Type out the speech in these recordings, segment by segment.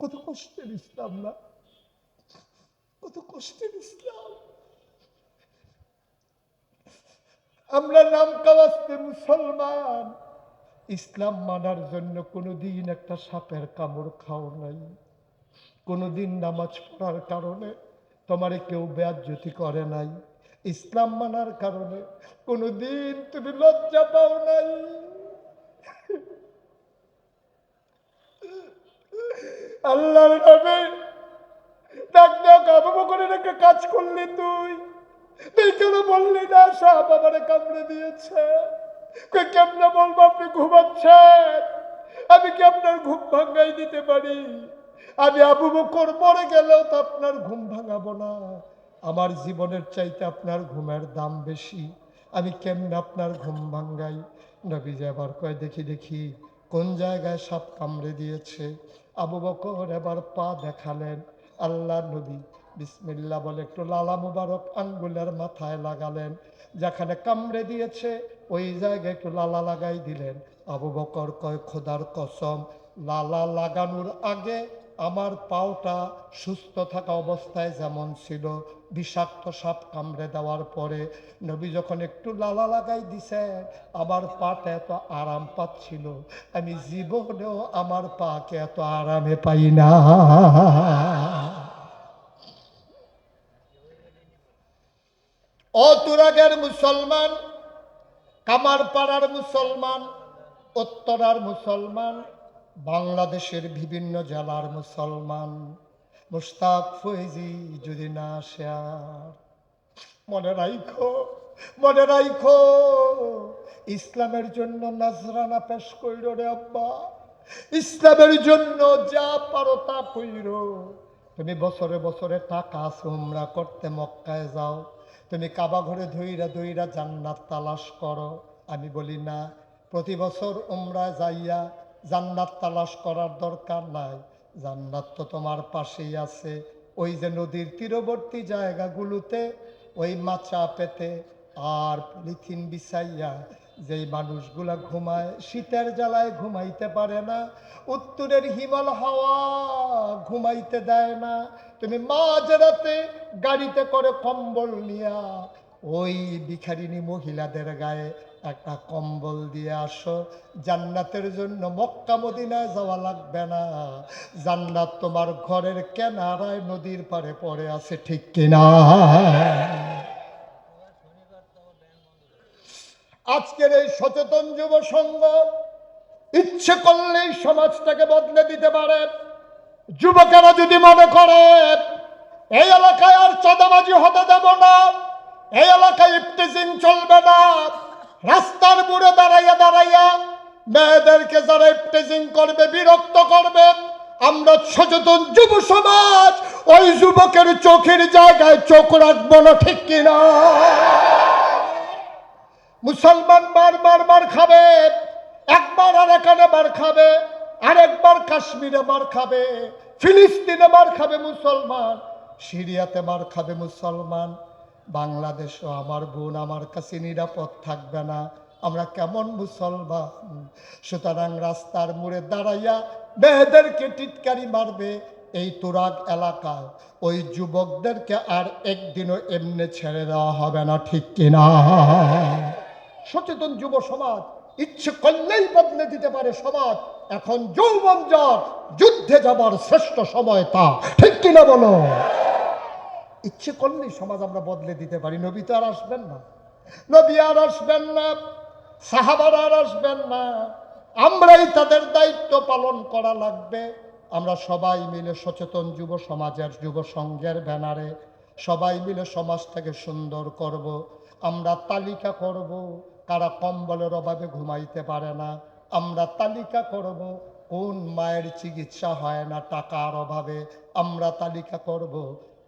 কত কষ্টের ইসলাম না, কত কষ্টের ইসলাম। আমরা নাম কাওয়াজতে মুসলমান, ইসলাম মানার জন্য কোনোদিন একটা সাপের কামড় খাও নাই, কোনোদিন নামাজ পড়ার কারণে তোমারে কেউ বেয়াজ্জতি করে নাই, ইসলাম মানার কারণে কোনোদিন তুমি লজ্জা পাও নাই। আল্লাহর নামে ডাক ডাক আবু বকরের একটা কাজ করলি তুই, তুই কেন বললি না সাপ আমারে কামড়ে দিয়েছে? কেমনে বলবো আপনি ঘুমাচ্ছেন? আমি কি আপনার ঘুম ভাঙাই দিতে পারি? আমি আবু বকর মরে গেলেও তো আপনার ঘুম ভাঙাবো না। আমার জীবনের চাইতে আপনার ঘুমের দাম বেশি, আমি কেমনে আপনার ঘুম ভাঙ্গাই? নবীজি আবার কয়, দেখি দেখি কোন জায়গায় সাপ কামড়ে দিয়েছে। আবু বকর এবার পা দেখালেন। আল্লাহ নবী বিসমিল্লাহ বলে একটু লালা মুবারক আঙ্গুলের মাথায় লাগালেন, যেখানে কামড়ে দিয়েছে ওই জায়গায় একটু লালা লাগাই দিলেন। আবু বকর কয়, খোদার কসম, লালা লাগানোর আগে আমার পাওটা সুস্থ থাকা অবস্থায় যেমন ছিল, বিষাক্ত সাপ কামড়ে দেওয়ার পরে নবী যখন একটু লালা লাগাই দিছে, আমার পাটা এত আরাম পাচ্ছিল, আমি জীবনেও আমার পাকে এত আরামে পাই না। অতুরাগের মুসলমান, কামারপাড়ার মুসলমান, উত্তরার মুসলমান, বাংলাদেশের বিভিন্ন জেলার মুসলমান, মুশতাক ফৈজি যদি না আসে আর, মনে রাখো, মনে রাখো, ইসলামের জন্য নাজরানা পেশ কইর রে আব্বা, ইসলামের জন্য যা পারো তা কইর। তুমি বছরে বছরে টাকা আছে উমরা করতে মক্কায় যাও, তুমি কাবা ঘরে ধইরা ধইরা জান্নাত তালাশ করো। আমি বলি না, প্রতি বছর উমরায় যাইয়া জান্নাত তালাশ করার দরকার নাই, জান্নাত তো তোমার পাশেই আছে। ওই যে নদীর তীরবর্তী জায়গাগুলোতে ওই মাচা পেতে আর পলিথিন বিছাইয়া যেই মানুষগুলা ঘুমায়, শীতের জ্বালায় ঘুমাইতে পারে না, উত্তরের হিমাল হাওয়া ঘুমাইতে দেয় না, তুমি মাঝরাতে গাড়িতে করে কম্বল নিয়া ওই ভিখারিনী মহিলাদের গায়ে একটা কম্বল দিয়ে আসো। জান্নাতের জন্য মক্কা মদিনায় যাওয়া লাগবে না, জান্নাত তোমার ঘরের কেনারায় নদীর পাড়ে পড়ে আছে, ঠিক কিনা? আজকের এই সচেতন যুব সংঘ ইচ্ছে করলেই সমাজটাকে বদলে দিতে পারে। যুবকেরা যদি মনে করে এই এলাকায় আর চাঁদাবাজি হতে দেব না, এই এলাকায় ইফটিজিং চলবে না, রাস্তার মোড়ে দাঁড়াইয়া দাঁড়াইয়া মেয়েদেরকে যারা ইফটিজিং করবে, বিরক্ত করবে, আমরা সচেতন যুব সমাজ ওই যুবকের চোখের জায়গায় চোখ রাখবো না, ঠিক কিনা? মুসলমান মার খাবে, একবার আর এখানে মার খাবে, আরেকবার কাশ্মীরে মার খাবে, ফিলিস্তিনে মার খাবে মুসলমান, সিরিয়াতে মার খাবে মুসলমান, বাংলাদেশও আমার বোন আমার কাছে নিরাপদ থাকবে না। আমরা কেমন মুসলমান? সুতরাং রাস্তার মোড়ে দাঁড়াইয়া মেয়েদেরকে টিটকারি মারবে, এই তুরাগ এলাকায় ওই যুবকদেরকে আর একদিনও এমনি ছেড়ে দেওয়া হবে না, ঠিক কিনা? সচেতন যুব সমাজ ইচ্ছে করলেই বদলে দিতে পারে সমাজ। এখন যৌবন যার, যুদ্ধে যাবার শ্রেষ্ঠ সময় তা, ঠিক কিনা বলো? ইচ্ছে করলেই সমাজ আমরা বদলে দিতে পারি। নবী তো আর আসবেন না, নবী আর আসবেন না, সাহাবারা আর আসবেন না, আমরাই তাদের দায়িত্ব পালন করা লাগবে। আমরা সবাই মিলে সচেতন যুব সমাজের যুব সংঘের ব্যানারে সবাই মিলে সমাজটাকে সুন্দর করব। আমরা তালিকা করব কারা কম্বলের অভাবে ঘুমাইতে পারে না, আমরা তালিকা করব কোন মায়ের চিকিৎসা হয় না টাকার অভাবে, আমরা তালিকা করব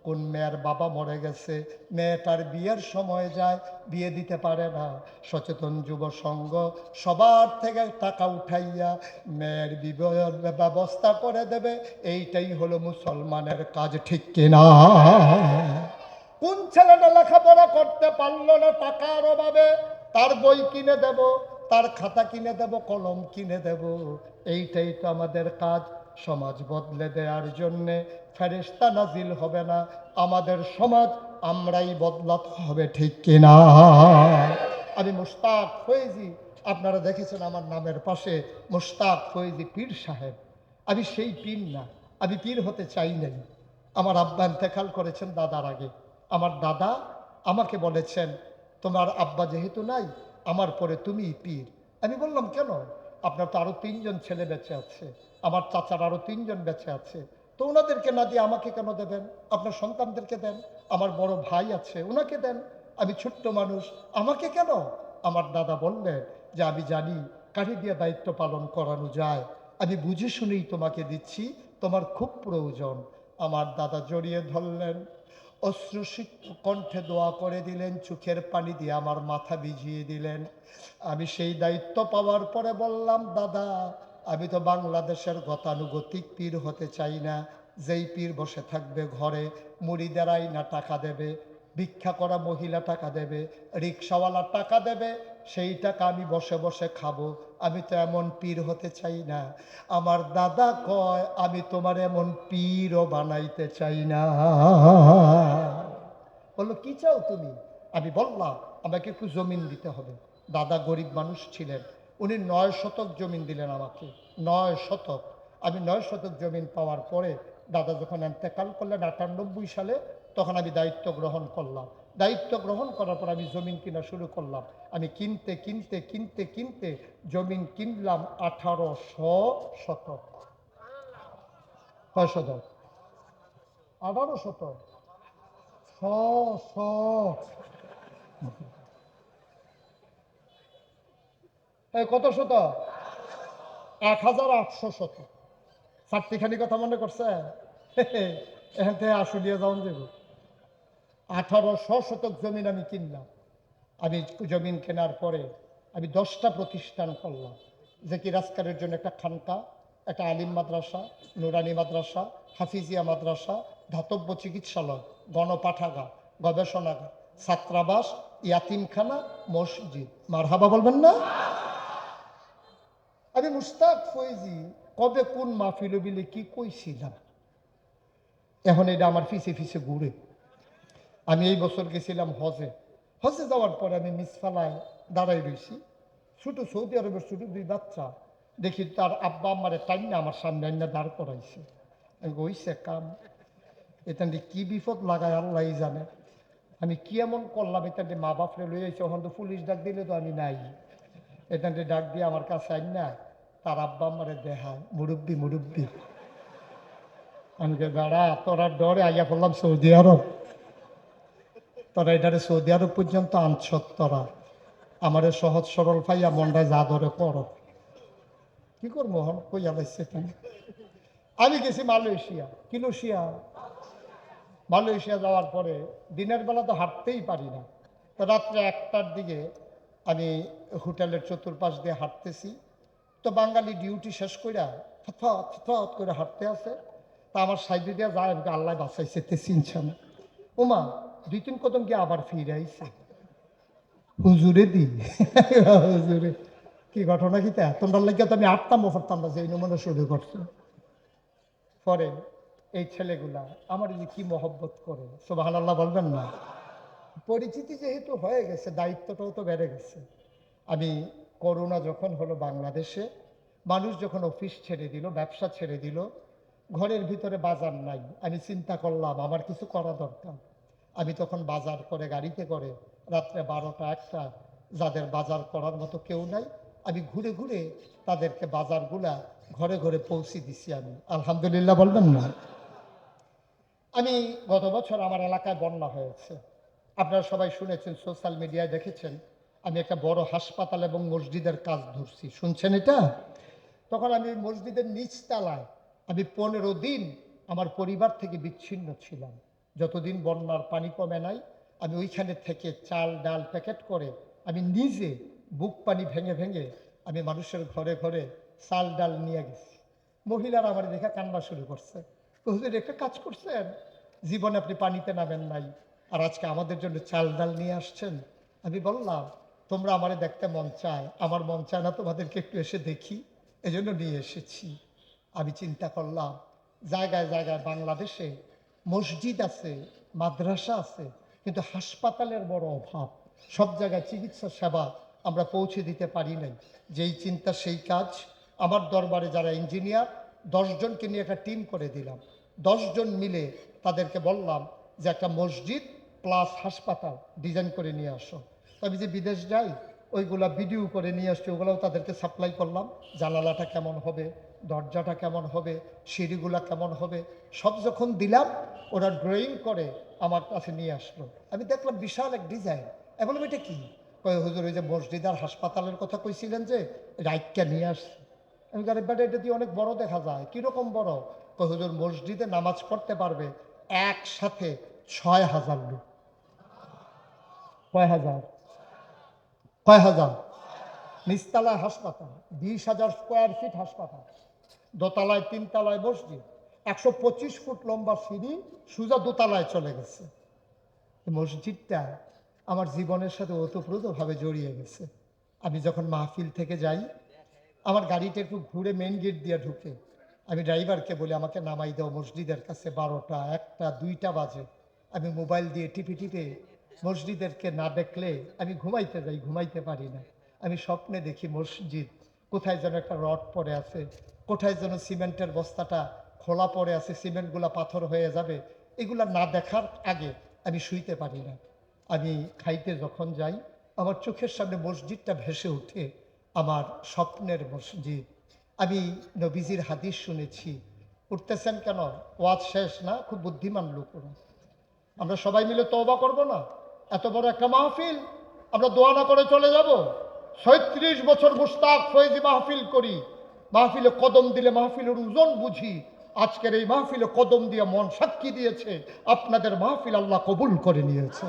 কোন মেয়ের বাবা মরে গেছে, মেয়েটার বিয়ের সময় যায়, বিয়ে দিতে পারে না। সচেতন যুব সংঘ সবার থেকে টাকা উঠাইয়া মেয়ের বিবাহের ব্যবস্থা করে দেবে। এইটাই হলো মুসলমানের কাজ, ঠিক কিনা? কোন ছেলেটা লেখাপড়া করতে পারলো না টাকার অভাবে, তার বই কিনে দেব, তার খাতা কিনে দেব, কলম কিনে দেব, এইটাই তো আমাদের কাজ। সমাজ বদলে দেওয়ার জন্যে ফেরেশতা নাজিল হবে না, আমাদের সমাজ আমরাই বদলাতে হবে, ঠিক কিনা? আমি মুশতাক ফয়েজি, আপনারা দেখেছেন আমার নামের পাশে মুশতাক ফয়েজি পীর সাহেব। আমি সেই পীর না, আমি পীর হতে চাই নাই। আমার আব্বা ইন্তেকাল করেছেন দাদার আগে। আমার দাদা আমাকে বলেছেন, তোমার আব্বা যেহেতু নাই, আমার পরে তুমিই পীর। আমি বললাম, কেন? আপনার তো আরো 3জন ছেলে বেঁচে আছে, আমার চাচার আরো 3জন বেঁচে আছে, তো ওনাদেরকে না দিয়ে আমাকে কেন দেবেন? আপনার সন্তানদেরকে দেন। আমার বড় ভাই আছে, ওনাকে দেন। আমি ছোট্ট মানুষ, আমাকে কেন? আমার দাদা বললেন যে আমি জানি কাঠি দিয়ে দায়িত্ব পালন করানো যায়, আমি বুঝে শুনেই তোমাকে দিচ্ছি, তোমার খুব প্রয়োজন। আমার দাদা জড়িয়ে ধরলেন, অশ্রুসিক্ত কণ্ঠে দোয়া করে দিলেন, চোখের পানি দিয়ে আমার মাথা ভিজিয়ে দিলেন। আমি সেই দায়িত্ব পাওয়ার পরে বললাম, দাদা আমি তো বাংলাদেশের গতানুগতিক পীর হতে চাই না, যেই পীর বসে থাকবে ঘরে, মুড়িদেরাই না টাকা দেবে, ভিক্ষা করা মহিলা টাকা দেবে, রিক্সাওয়ালা টাকা দেবে, সেই টাকা আমি বসে বসে খাবো, আমি তো এমন পীর হতে চাই না। আমার দাদা কয়, আমি তোমার এমন পীরও বানাইতে চাই না। বললো, কি চাও তুমি? আমি বললাম, আমাকে একটু জমিন দিতে হবে। দাদা গরিব মানুষ ছিলেন, উনি 9 শতক জমিন দিলেন আমাকে, 9 শতক। আমি 9 শতক জমিন পাওয়ার পরে দাদা যখন ইন্তেকাল করলেন 98 সালে, তখন আমি দায়িত্ব গ্রহণ করলাম। দায়িত্ব গ্রহণ করার পর আমি জমিন কিনা শুরু করলাম। আমি কিনতে কিনতে কিনতে কিনতে জমিন কিনলাম 1800 শতক। কয় শতক? 1800। কত শত? 1800 শতক। চারটিখানি কথা মনে করছে? এখান থেকে আসলিয়া যাওন যাব। 1800 শতক জমিন আমি কিনলাম। আমি জমিন কেনার পরে আমি 10টা প্রতিষ্ঠান করলাম, যে কি রাজকারের জন্য একটা খানকা, একটা আলিম মাদ্রাসা, নুরানি মাদ্রাসা, হাফিজিয়া মাদ্রাসা, ধাতব্য চিকিৎসালয়, গণপাঠাগার, গবেষণাগার, ছাত্রাবাস, ইয়াতিমখানা, মসজিদ। মারহাবা বলবেন না? আমি মুশতাক ফয়েজি কবে কোন মাহফিল বিলে কি কইছিলাম, এখন এটা আমার ফিসে ফিসে ঘুরে। আমি এই বছর গেছিলাম হজে। হজে যাওয়ার পরে আমি মিসফালায় দাঁড়াই রয়েছি, ছোট সৌদি আরবের ছোট 2 বাচ্চা দেখি, তার আব্বা আমারে টাইনা আমার সামনে আইনা দাঁড় করাইছে। আমি কইছে কাম, এটা কি বিপদ লাগায় আল্লাহ জানে। আমি কি এমন করলাম, এটা মা বাপরে লই আইছে, ওখান তো পুলিশ ডাক দিলে তো আমি নাই। এটা ডাক দিয়ে আমার কাছে আইন না, তার আব্বা আমারে দেখায়, মুরব্বি মুরব্বি। আমি দাঁড়া, তোরা ডরে আইয়া পড়লাম সৌদি আরব, তোরা এটারে সৌদি আরব পর্যন্ত আনছ, তোরা আমারে সহজ সরল পাইয়া মনটায় যা ধরে কর, কি করবো হন কইয়া পাইছে। আমি গেছি মালয়েশিয়া, কিলোশিয়া। মালয়েশিয়া যাওয়ার পরে দিনের বেলা তো হাঁটতেই পারি না, তো রাত্রে 1টার দিকে আমি হোটেলের চতুর্পাশ দিয়ে হাঁটতেছি, তো বাঙালি ডিউটি শেষ কইরা ফৎফৎ ফৎফৎ করে হাঁটতে আছে, তা আমার সাইডে দিয়ে যায়, আমাকে আল্লাহ বাঁচাইছে, তে চিনছে না। ওমা 2-3 কদম গিয়ে আবার ফিরে আইছে, হুজুরে দি। হুজুরে কি ঘটনা, কি তা তোমরা লাগিয়া তো আমি আটতাম পারতাম না যে এই নমুনা শুরু করছো। পরে এই ছেলেগুলা আমার যে কি মহব্বত করে, সুবহানাল্লাহ বলবেন না? পরিচিতি যেহেতু হয়ে গেছে, দায়িত্বটাও তো বেড়ে গেছে। আমি করোনা যখন হলো বাংলাদেশে, মানুষ যখন অফিস ছেড়ে দিল, ব্যবসা ছেড়ে দিল, ঘরের ভিতরে বাজার নাই, আমি চিন্তা করলাম আমার কিছু করা দরকার। আমি তখন বাজার করে গাড়িতে করে রাত্রে 12টা 1টা, যাদের বাজার করার মতো কেউ নাই, আমি ঘুরে ঘুরে তাদেরকে বাজারগুলা ঘরে ঘরে পৌঁছে দিছি আমি, আলহামদুলিল্লাহ বলবেন না? আমি গত বছর আমার এলাকায় বন্যা হয়েছে, আপনারা সবাই শুনেছেন, সোশ্যাল মিডিয়ায় দেখেছেন, আমি একটা বড় হাসপাতাল এবং মসজিদের কাজ ধরছি, শুনছেন এটা? তখন আমি মসজিদের নিচতলায় আমি 15 দিন আমার পরিবার থেকে বিচ্ছিন্ন ছিলাম। যতদিন বন্যার পানি কমে নাই, আমি ওইখানে থেকে চাল ডাল প্যাকেট করে আমি নিজে বুক পানি ভেঙে ভেঙে আমি মানুষের ঘরে ঘরে চাল ডাল নিয়ে গেছি। মহিলারা আমার দেখে কান্না শুরু করছে, হুজুর একটা কাজ করছেন, জীবনে আপনি পানিতে নামেন নাই, আর আজকে আমাদের জন্য চাল ডাল নিয়ে আসছেন। আমি বললাম, তোমরা আমারে দেখতে মন চায়, আমার মন চায় না তোমাদেরকে একটু এসে দেখি, এজন্য নিয়ে এসেছি। আমি চিন্তা করলাম, জায়গায় জায়গায় বাংলাদেশে মসজিদ আছে, মাদ্রাসা আছে, কিন্তু হাসপাতালের বড় অভাব। সব জায়গায় চিকিৎসা সেবা আমরা পৌঁছে দিতে পারি নাই। যেই চিন্তা সেই কাজ। আমার দরবারে যারা ইঞ্জিনিয়ার, 10 জনকে নিয়ে একটা টিম করে দিলাম। 10 জন মিলে তাদেরকে বললাম যে একটা মসজিদ প্লাস হাসপাতাল ডিজাইন করে নিয়ে আসো। তো আমি যে বিদেশ যাই, ওইগুলা ভিডিও করে নিয়ে আসছি, ওগুলোও তাদেরকে সাপ্লাই করলাম। জানালাটা কেমন হবে, দরজাটা কেমন হবে, সিঁড়িগুলা কেমন হবে, সব যখন দিলাম, ওরা ড্রয়িং করে আমার কাছে নিয়ে আসলো। আমি দেখলাম বিশাল এক ডিজাইন। আমি বললাম এটা কি? কয় হুজুর, ওই যে মসজিদ আর হাসপাতালের কথা কইছিলেন যে, রাইটটা নিয়ে আসছি। আমি গাড়ি বেটা এটা দিয়ে অনেক বড় দেখা যায়। কীরকম বড়? কয় হুজুর, মসজিদে নামাজ পড়তে পারবে একসাথে 6,000 লোক। কয় হাজার? কয় হাজার? নিচতলায় হাসপাতাল, 20,000 স্কোয়ার ফিট হাসপাতাল, দোতলায় 3 তলায় মসজিদ, 125 ফুট লম্বা সিঁড়ি, সোজা দোতলায় চলে গেছে। এই মসজিদটা আমার জীবনের সাথে ওতপ্রোতভাবে জড়িয়ে গেছে। আমি যখন মাহফিল থেকে যাই, আমার গাড়িটা একটু ঘুরে মেইন গেট দিয়ে ঢুকে, আমি ড্রাইভারকে বলি আমাকে নামাই দাও মসজিদের কাছে। 12টা, 1টা, 2টা বাজে। আমি মোবাইল দিয়ে টিপে টিপে মসজিদেরকে না দেখলে আমি ঘুমাইতে যাই, ঘুমাইতে পারি না। আমি স্বপ্নে দেখি মসজিদ, কোথায় যেন একটা রড পড়ে আছে, কোথায় যেন সিমেন্টের বস্তাটা খোলা পড়ে আছে, সিমেন্টগুলা পাথর হয়ে যাবে। এগুলা না দেখার আগে আমি শুইতে পারি না। আমি খাইতে যখন যাই, আমার চোখের সামনে মসজিদটা ভেসে ওঠে, আমার স্বপ্নের মসজিদ। আমি নবীজির হাদিস শুনেছি। উঠতেছেন কেন? ওয়াজ শেষ না? খুব বুদ্ধিমান লোক ওরা। আমরা সবাই মিলে তওবা করব না? এত বড় একটা মাহফিল, আমরা দোয়া না করে চলে যাব? 37 বছর মুশতাক ফয়েজি মাহফিল করি, মাহফিলে কদম দিলে মাহফিলের ওজন বুঝি। আজকের এই মাহফিলে কদম দিয়ে মন সাক্ষী দিয়েছে আপনাদের মাহফিল আল্লাহ কবুল করে নিয়েছে।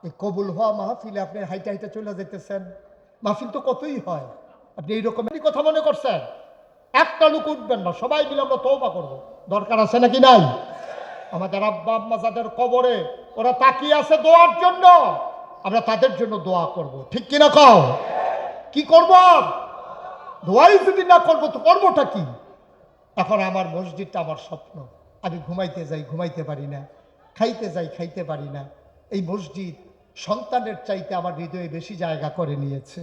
এই কবুল হওয়া মাহফিলে আপনি হাইটা হাইটা চলে যেতেছেন। মাহফিল তো কতই হয়, আপনি এইরকমই কথা মনে করছেন? একটা লোক উঠবেন না, সবাই মিলে আমরা তওবা করব। দরকার আছে নাকি নাই? আমাদের আব্বা আম্মা যাদের কবরে, ওরা তাকিয়ে আছে দোয়ার জন্য, আমরা তাদের জন্য দোয়া করব। ঠিক কিনা কও? কি করব? দোয়াই যদি না করবো তো করবোটা কি? এখন আমার মসজিদটা আমার স্বপ্ন। আমি ঘুমাইতে যাই, ঘুমাইতে পারি না, খাইতে যাই, খাইতে পারি না। এই মসজিদ সন্তানের চাইতে আমার হৃদয়ে বেশি জায়গা করে নিয়েছে।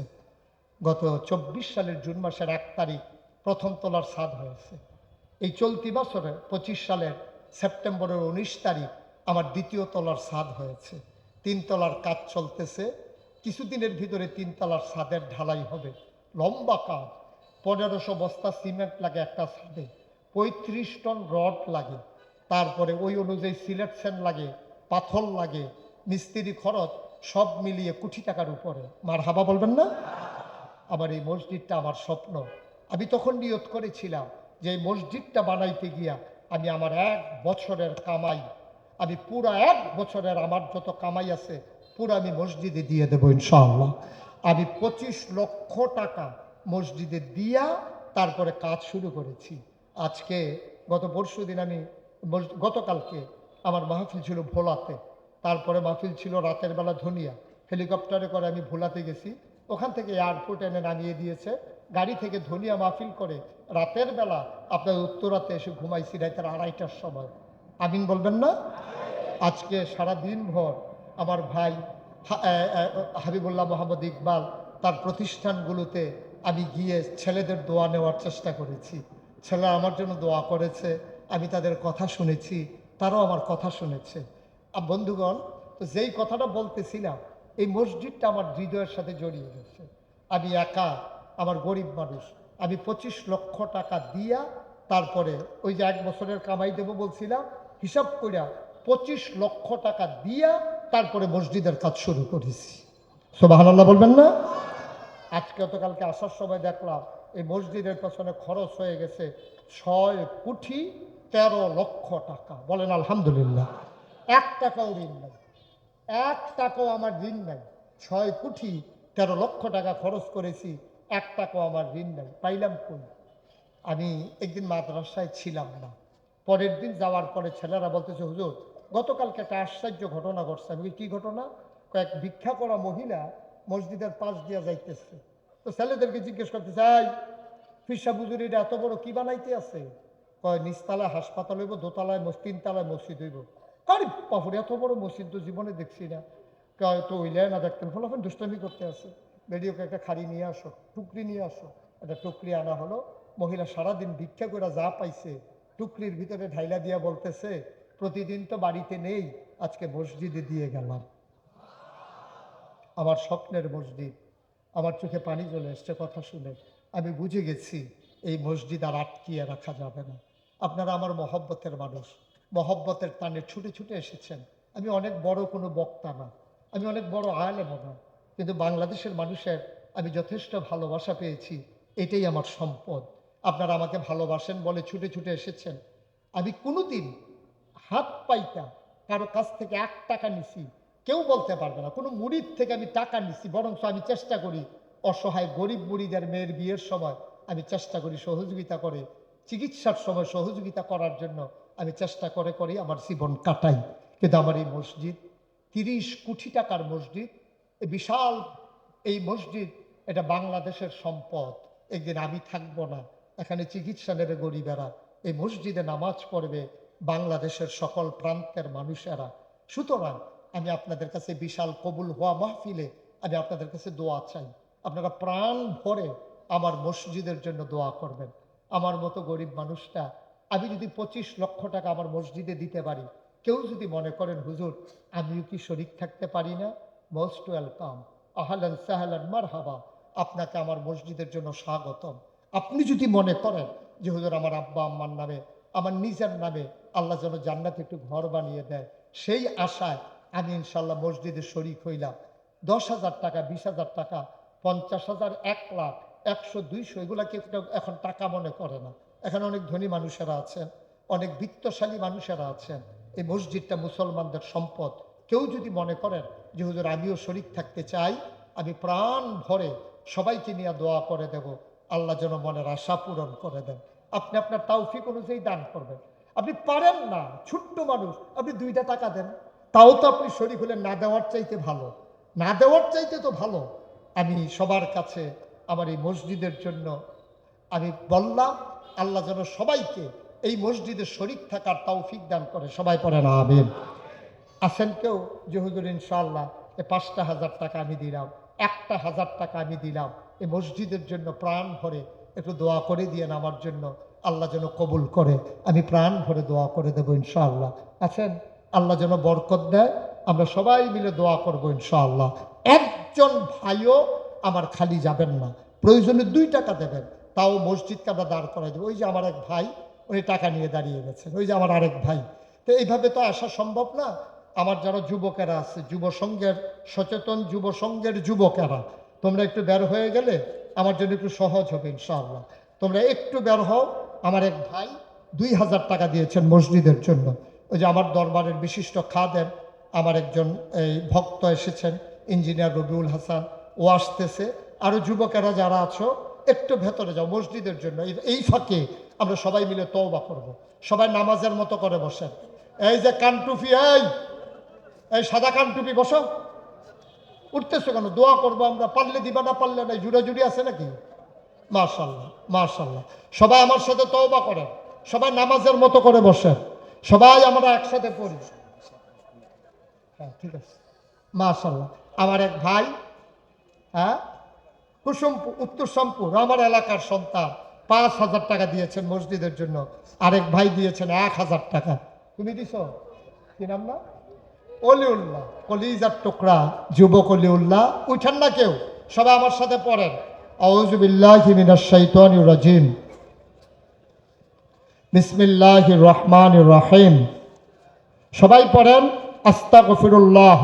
গত 24 সালের জুন মাসের 1 তারিখ প্রথম তলার ছাদ হয়েছে। এই চলতি বছরে 25 সালের সেপ্টেম্বরের 19 তারিখ আমার দ্বিতীয় তলার ছাদ হয়েছে। 3 তলার কাজ চলতেছে। কিছুদিনের ভিতরে 3 তলার ছাদের ঢালাই হবে। লম্বা কাজ। 1500 বস্তা সিমেন্ট লাগে একটা ছাদে, 35 টন রড লাগে, তারপরে ওই অনুযায়ী সিলেকশন লাগে, পাথর লাগে, মিস্ত্রি খরচ, সব মিলিয়ে কোটি টাকার উপরে। মার হাবা বলবেন না? আমার এই মসজিদটা আমার স্বপ্ন। আমি তখন নিয়ত করেছিলাম যে এই মসজিদটা বানাইতে গিয়া আমি আমার 1 বছরের কামাই, আমি পুরা 1 বছরের আমার যত কামাই আছে পুরো আমি মসজিদে দিয়ে দেবো ইনশাআল্লাহ। আমি 25 লক্ষ টাকা মসজিদে দিয়া তারপরে কাজ শুরু করেছি। আজকে গত পরশুদিন আমি গতকালকে আমার মাহফিল ছিল ভোলাতে, তারপরে মাহফিল ছিল রাতের বেলা ধনিয়া। হেলিকপ্টারে করে আমি ভোলাতে গেছি, ওখান থেকে এয়ারপোর্ট এনে নামিয়ে দিয়েছে। গাড়ি থেকে ধনিয়া মাহফিল করে রাতের বেলা আপনার উত্তরাতে এসে ঘুমাইছি রাতের 2:30টার সময়। আমিন বলবেন না? আজকে সারা দিন ভর আমার ভাই হাবিবুল্লাহ মোহাম্মদ ইকবাল তার প্রতিষ্ঠানগুলোতে আমি গিয়ে ছেলেদের দোয়া নেওয়ার চেষ্টা করেছি। ছেলেরা আমার জন্য দোয়া করেছে, আমি তাদের কথা শুনেছি, তারাও আমার কথা শুনেছে। বন্ধুগণ, তো যেই কথাটা বলতেছিলাম, এই মসজিদটা আমার হৃদয়ের সাথে জড়িয়ে গেছে। আমি একা, আমার গরিব মানুষ, আমি 25 লক্ষ টাকা দিয়া তারপরে ওই যে 1 বছরের কামাই দেবো বলছিলাম, হিসাব করিয়া 25 লক্ষ টাকা দিয়া তারপরে মসজিদের কাজ শুরু করেছি। সুবহানাল্লাহ বলবেন না? আজকে গতকালকে আসার সময় দেখলাম এই মসজিদের পেছনে খরচ হয়ে গেছে 6,13,00,000 টাকা। বলেন আলহামদুলিল্লাহ। 1 টাকাও ঋণ নাই, 1 টাকাও আমার ঋণ নাই। 6,13,00,000 টাকা খরচ করেছি, 1 টাকাও আমার ঋণ নাই। পাইলাম কই? আমি একদিন মাদ্রাসায় ছিলাম না, পরের দিন যাওয়ার পরে ছেলেরা বলতেছে হুজুর গতকালকে একটা আশ্চর্য ঘটনা ঘটছে। আমি কি ঘটনা? কয়েক ভিক্ষা করা মহিলা মসজিদের পাশ দিয়ে যাইতেছে, তো ছেলেদেরকে জিজ্ঞেস করতে চাই ফিরসা বুজুরিরা এত বড় কি বানাইতে আছে? কয় নিচতলায় হাসপাতাল হইব, দোতলায় তিনতলায় মসজিদ হইব। আরে বাপুরে, এত বড় মসজিদ তো জীবনে দেখছি না। কয় তো ওইলে না দেখতেন, ফলাফল দুষ্টামি করতে আছে। বেডিওকে একটা খাড়ি নিয়ে আসো, টুকরি নিয়ে আসো। একটা টুকরি আনা হলো। মহিলা সারাদিন ভিক্ষা করে যা পাইছে টুকরির ভিতরে ঢাইলা দিয়া বলতেছে, প্রতিদিন তো বাড়িতে নেই, আজকে মসজিদে দিয়ে গেলাম। আমার স্বপ্নের মসজিদ। আমার চোখে পানি চলে এসছে কথা শুনে। আমি বুঝে গেছি এই মসজিদ আর আটকিয়ে রাখা যাবে না। আপনারা আমার মহব্বতের মানুষ, মহব্বতের টানে ছুটে ছুটে এসেছেন। আমি অনেক বড় কোনো বক্তা না, আমি অনেক বড় আলেমও না, কিন্তু বাংলাদেশের মানুষের আমি যথেষ্ট ভালোবাসা পেয়েছি, এটাই আমার সম্পদ। আপনারা আমাকে ভালোবাসেন বলে ছুটে ছুটে এসেছেন। আমি কোনোদিন হাত পাইতা কারো কাছ থেকে 1 টাকা নিছি কেউ বলতে পারবে না। কোনো মুরিদ থেকে আমি টাকা নিছি, বরং আমি চেষ্টা করি অসহায় গরিব মুরিদের মেয়ের বিয়ের সময় আমি চেষ্টা করি সহযোগিতা করে, চিকিৎসার সময় সহযোগিতা করার জন্য আমি চেষ্টা করি আমার জীবন কাটাই। কিন্তু আমার এই মসজিদ 30 কোটি টাকার মসজিদ, এই বিশাল এই মসজিদ, এটা বাংলাদেশের সম্পদ। একদিন আমি থাকবো না, এখানে চিকিৎসা নেবে গরিবেরা, এই মসজিদে নামাজ পড়বে বাংলাদেশের সকল প্রান্তের মানুষেরা। সুতরাং আমি আপনাদের কাছে বিশাল কবুল হওয়া মাহফিলে আমি আপনাদের কাছে দোয়া চাই। আপনারা প্রাণ ভরে আমার মসজিদের জন্য দোয়া করবেন। আমার মতো গরিব মানুষটা, আমি যদি 25 লক্ষ টাকা আমার মসজিদে দিতে পারি, কেউ যদি মনে করেন হুজুর আমিও কি শরীক থাকতে পারি না, মোস্ট ওয়েলকাম, আহলান সাহলান মারহাবা, আপনাকে আমার মসজিদের জন্য স্বাগতম। আপনি যদি মনে করেন যে হুজুর আমার আব্বা আম্মার নামে, আমার নিজের নামে আল্লাহ যেন জান্নাতে একটু ঘর বানিয়ে দেয়, সেই আশায় আমি ইনশাল্লাহ মসজিদে শরীক হইলাম। 10,000 টাকা, 20,000 টাকা, 50,000, 1 লাখ, 100, 200 এগুলাকে এখন টাকা মনে করে না। এখানে অনেক ধনী মানুষেরা আছেন, অনেক বিত্তশালী মানুষেরা আছেন। এই মসজিদটা মুসলমানদের সম্পদ। কেউ যদি মনে করেন যে হুজুর আমিও শরীক থাকতে চাই, আমি প্রাণ ভরে সবাইকে নিয়ে দোয়া করে দেব, আল্লাহ যেন মনের আশা পূরণ করে দেন। আপনি আপনার তৌফিক অনুযায়ী দান করবেন। আপনি পারেন না, ছোট্ট মানুষ, আপনি 2টা টাকা দেন, তাও তো আপনি শরীক হলে না দেওয়ার চাইতে ভালো, না দেওয়ার চাইতে তো ভালো। আমি সবার কাছে আমার এই মসজিদের জন্য আমি বললাম, আল্লাহ যেন সবাইকে এই মসজিদে শরীক থাকার তৌফিক দান করে। সবাই পড়েন আমিন। আছেন কেউ যে হুজুর ইনশাআল্লাহ এই 5,000 টাকা আমি দিলাম, 1,000 টাকা আমি দিলাম, এই মসজিদের জন্য প্রাণ ভরে একটু দোয়া করে দিয়েন আমার জন্য, আল্লাহ যেন কবুল করে, আমি প্রাণ ভরে দোয়া করে দেবো ইনশাআল্লাহ। আছেন? আল্লাহ যেন বরকত দেয়, আমরা সবাই মিলে দোয়া করবো ইনশাআল্লাহ। একজন ভাইও আমার খালি যাবেন না, প্রয়োজনে 2 টাকা দেবেন, তাও মসজিদকে আমরা দাঁড় করাই দেবো। ওই যে আমার এক ভাই, উনি টাকা নিয়ে দাঁড়িয়ে গেছেন, ওই যে আমার আরেক ভাই। তো এইভাবে তো আসা সম্ভব না। আমার যারা যুবকেরা আছে, যুব সংঘের সচেতন যুব সংঘের যুবকেরা, তোমরা একটু বের হয়ে গেলে আমার জন্য একটু সহজ হবে ইনশাআল্লাহ। তোমরা একটু বের হও। আমার এক ভাই 2,000 টাকা দিয়েছেন মসজিদের জন্য। ওই যে আমার দরবারের বিশিষ্ট খাদেম, আমার একজন এই ভক্ত এসেছেন, ইঞ্জিনিয়ার রবিউল হাসান, ও আসতেছে। আরও যুবকেরা যারা আছো একটু ভেতরে যাও মসজিদের জন্য। এই ফাঁকে আমরা সবাই মিলে তওবা করব। সবাই নামাজের মতো করে বসেন। এই যে কানটুপি, এই সাদা কানটুপি, বসো। উঠতেছো কেন? দোয়া করবো আমরা, পারলে দিবা, না পারলে নাই। জুড়াজুড়ি আছে নাকি? মাশাআল্লাহ, মাশাআল্লাহ। সবাই আমার সাথে তওবা করেন, সবাই নামাজের মতো করে বসেন, সবাই আমরা একসাথে পড়ি। হ্যাঁ, ঠিক আছে। মাশাআল্লাহ। আমার এক ভাই, হ্যাঁ, কুসুমপুর, উত্তর সম্পুর, আমার এলাকার সন্তান, 5,000 টাকা দিয়েছেন মসজিদের জন্য। আরেক ভাই দিয়েছেন 1,000 টাকা। তুমি দিছ? কি নাম না? অলিউল্লাহ, কলিজার টুকরা যুবক অলিউল্লাহ। উঠেন না কেউ, সবাই আমার সাথে পড়েন, আউযু বিল্লাহি মিনাশ শাইতানির রাজিম, বিসমিল্লাহির রহমানির রহিম। সবাই পড়েন, আস্তাগফিরুল্লাহ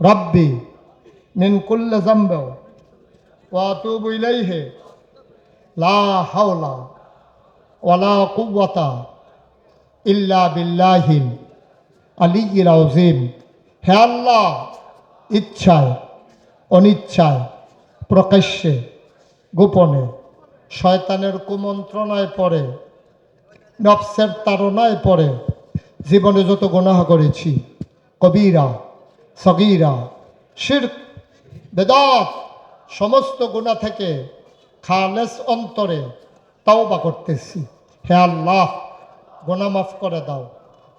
রাব্বি মিন কুল্লি যামবি ওয়া আতুবু ইলাইহি লা হাওলা ওয়ালা কুওয়াতা ইল্লা বিল্লাহিল আলিয়্যিল আযীম। হে আল্লাহ, ইচ্ছায় অনিচ্ছায়, প্রকাশ্যে গোপনে, শয়তানের কুমন্ত্রণায় পড়ে, নফসের তাড়নায় পড়ে জীবনে যত গুনাহ করেছি, কবিরা সগীরা শিরক বেদাত, সমস্ত গুনাহ থেকে খালেস অন্তরে তাওবা করতেছি, হে আল্লাহ গুনাহ মাফ করে দাও,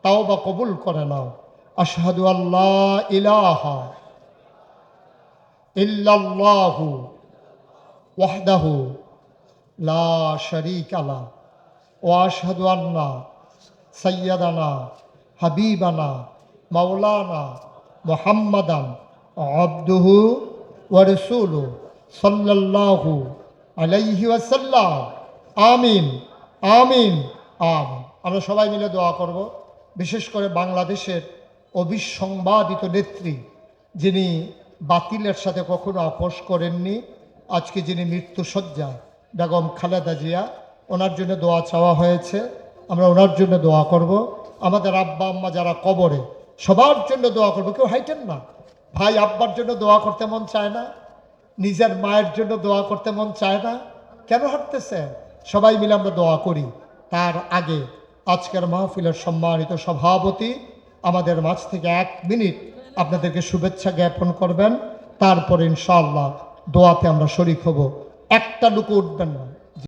তাওবা কবুল করে নাও। আশহাদু আল্লাহ ইলাহা ইল্লাল্লাহু ওয়াহদাহু লা শারীকা লাহু ওয়া আশহাদু আন্না সাইয়্যিদানা হাবিবানা মাওলানা মুহাম্মাদান আবদুহু ওয়া রাসূলুহু সাল্লাল্লাহু আলাইহি ওয়াসাল্লাম। আমিন আমিন আমিন। আমরা সবাই মিলে দোয়া করব, বিশেষ করে বাংলাদেশের অবিসংবাদিত নেত্রী, যিনি বাতিলের সাথে কখনো আপোষ করেননি, আজকে যিনি মৃত্যুসজ্জায়, বেগম খালেদা জিয়া, ওনার জন্য দোয়া চাওয়া হয়েছে। আমরা ওনার জন্য দোয়া করব। আমাদের আব্বা আম্মা যারা কবরে, সবার জন্য দোয়া করব। কেউ হাইটেন না। ভাই আব্বার জন্য দোয়া করতে মন চায় না, নিজের মায়ের জন্য দোয়া করতে মন চায় না, কেন হাঁটতেছে? সবাই মিলে আমরা দোয়া করি। তার আগে আজকের মাহফিলের সম্মানিত সভাপতি আমাদের মাঝ থেকে 1 মিনিট আপনাদেরকে শুভেচ্ছা জ্ঞাপন করবেন, তারপরে ইনশাআল্লাহ দোয়াতে আমরা শরীক হব। একটা লুকু উঠবেন না।